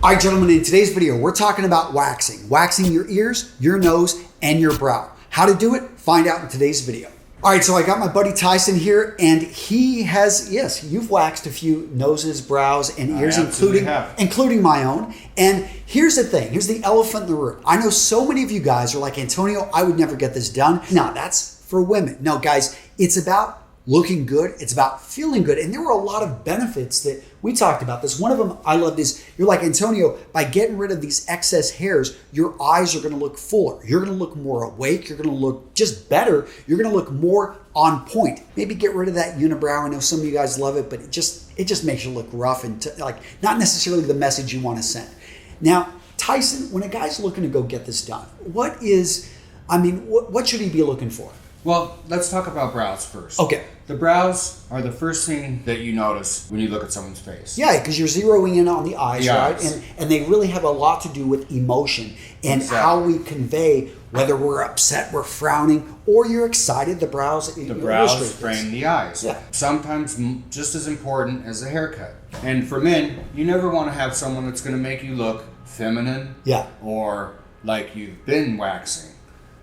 All right, gentlemen, in today's video, we're talking about waxing. Waxing your ears, your nose, and your brow. How to do it? Find out in today's video. All right, so I got my buddy Tyson here, and he has, yes, you've waxed a few noses, brows, and ears, including my own. And here's the thing, here's the elephant in the room. I know so many of you guys are like, Antonio, I would never get this done. No, that's for women. No, guys, it's about looking good. It's about feeling good. And there were a lot of benefits that we talked about this. One of them I loved is, you're like, Antonio, by getting rid of these excess hairs, your eyes are going to look fuller. You're going to look more awake. You're going to look just better. You're going to look more on point. Maybe get rid of that unibrow. I know some of you guys love it, but it just makes you look rough and like not necessarily the message you want to send. Now, Tyson, when a guy's looking to go get this done, what should he be looking for? Well, let's talk about brows first. Okay. The brows are the first thing that you notice when you look at someone's face. Yeah, because you're zeroing in on the eyes, right? And they really have a lot to do with emotion and how we convey whether we're upset, we're frowning, or you're excited. The brows frame the eyes. Yeah. Sometimes just as important as a haircut. And for men, you never want to have someone that's going to make you look feminine or like you've been waxing.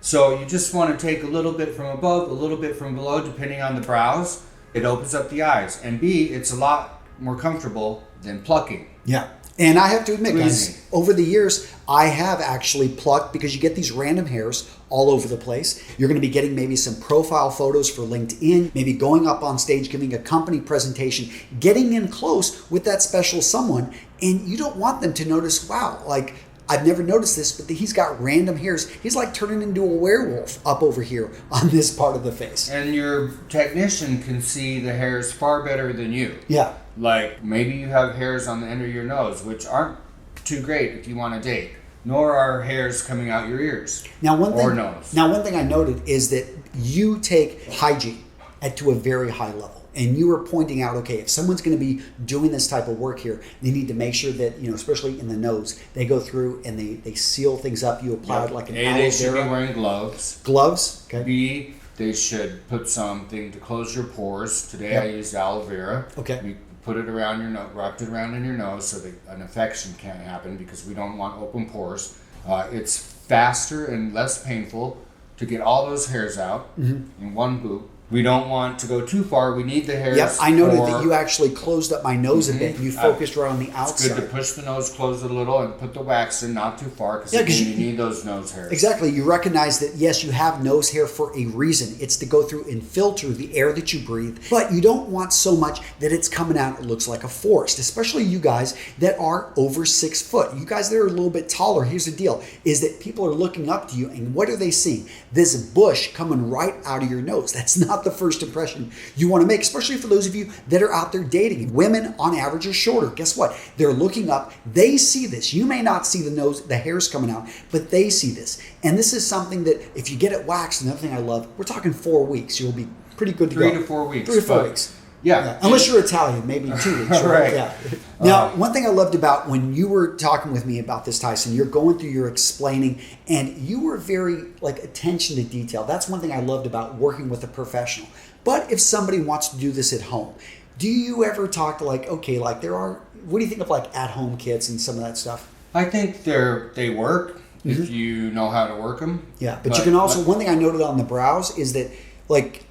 So you just want to take a little bit from above, a little bit from below, depending on the brows. It opens up the eyes. And B, it's a lot more comfortable than plucking. Yeah. And I have to admit, guys, over the years, I have actually plucked because you get these random hairs all over the place. You're going to be getting maybe some profile photos for LinkedIn, maybe going up on stage, giving a company presentation, getting in close with that special someone. And you don't want them to notice, wow, like, I've never noticed this, but he's got random hairs. He's like turning into a werewolf up over here on this part of the face. And your technician can see the hairs far better than you. Yeah. Like maybe you have hairs on the end of your nose, which aren't too great if you want to date, nor are hairs coming out your ears nose. Now, one thing I noted is that you take hygiene to a very high level. And you were pointing out, okay, if someone's going to be doing this type of work here, they need to make sure that, especially in the nose, they go through and they seal things up. You apply it like an aloe vera. They should be wearing gloves. Gloves, okay. B, they should put something to close your pores. Today I used aloe vera. Okay. We put it around your nose, wrapped it around in your nose so that an infection can't happen because we don't want open pores. It's faster and less painful to get all those hairs out in one boot. We don't want to go too far. We need the hairs. Yep, I noted that you actually closed up my nose a bit. You focused around the outside. It's good to push the nose closed a little and put the wax in, not too far, because you need those nose hairs. Exactly. You recognize that, yes, you have nose hair for a reason. It's to go through and filter the air that you breathe. But you don't want so much that it's coming out, it looks like a forest, especially you guys that are over 6 foot. You guys that are a little bit taller, here's the deal, is that people are looking up to you, and what are they seeing? This bush coming right out of your nose. That's not the first impression you want to make, especially for those of you that are out there dating. Women on average are shorter. Guess what? They're looking up. They see this. You may not see the hairs coming out, but they see this. And this is something that if you get it waxed, another thing I love, we're talking 4 weeks. You'll be pretty good to go. 3 to 4 weeks. 3 to 4 weeks. Yeah. Unless you're Italian, maybe 2 weeks. Right. Yeah. Now, one thing I loved about when you were talking with me about this, Tyson, you're going through your explaining, and you were very attention to detail. That's one thing I loved about working with a professional. But if somebody wants to do this at home, do you ever talk to what do you think of at-home kits and some of that stuff? I think they work if you know how to work them. Yeah, but you can also, one thing I noted on the brows is that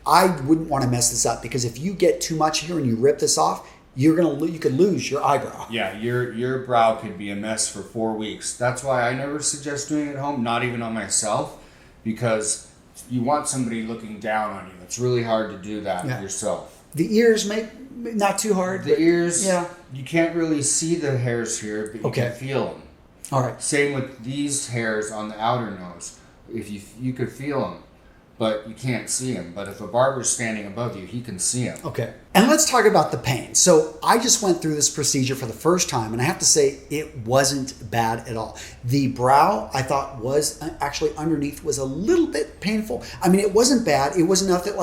I wouldn't want to mess this up, because if you get too much here and you rip this off, you could lose your eyebrow. Yeah, your brow could be a mess for 4 weeks. That's why I never suggest doing it at home, not even on myself, because you want somebody looking down on you. It's really hard to do that yourself. The ears, not too hard. The ears, you can't really see the hairs here, but you can feel them. All right. Same with these hairs on the outer nose. If you could feel them, but you can't see him. But if a barber's standing above you, he can see him. Okay. And let's talk about the pain. So I just went through this procedure for the first time, and I have to say it wasn't bad at all. The brow, I thought, was actually underneath was a little bit painful. I mean, it wasn't bad. It was enough that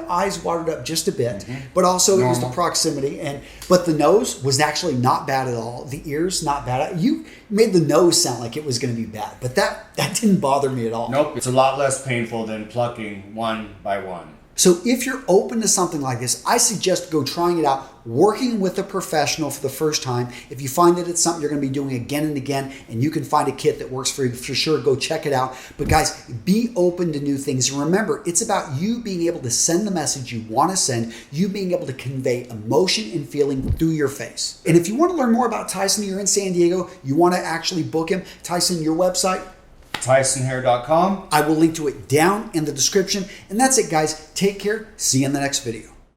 eyes watered up just a bit, but also it was the proximity. But the nose was actually not bad at all. The ears, not bad. You made the nose sound like it was going to be bad, but that didn't bother me at all. Nope. It's a lot less painful than plucking one by one. So if you're open to something like this, I suggest go trying it out, working with a professional for the first time. If you find that it's something you're going to be doing again and again, and you can find a kit that works for you, for sure, go check it out. But guys, be open to new things. And remember, it's about you being able to send the message you want to send, you being able to convey emotion and feeling through your face. And if you want to learn more about Tyson, you're in San Diego, you want to actually book him, Tyson, your website? TysonHair.com. I will link to it down in the description. And that's it, guys. Take care. See you in the next video.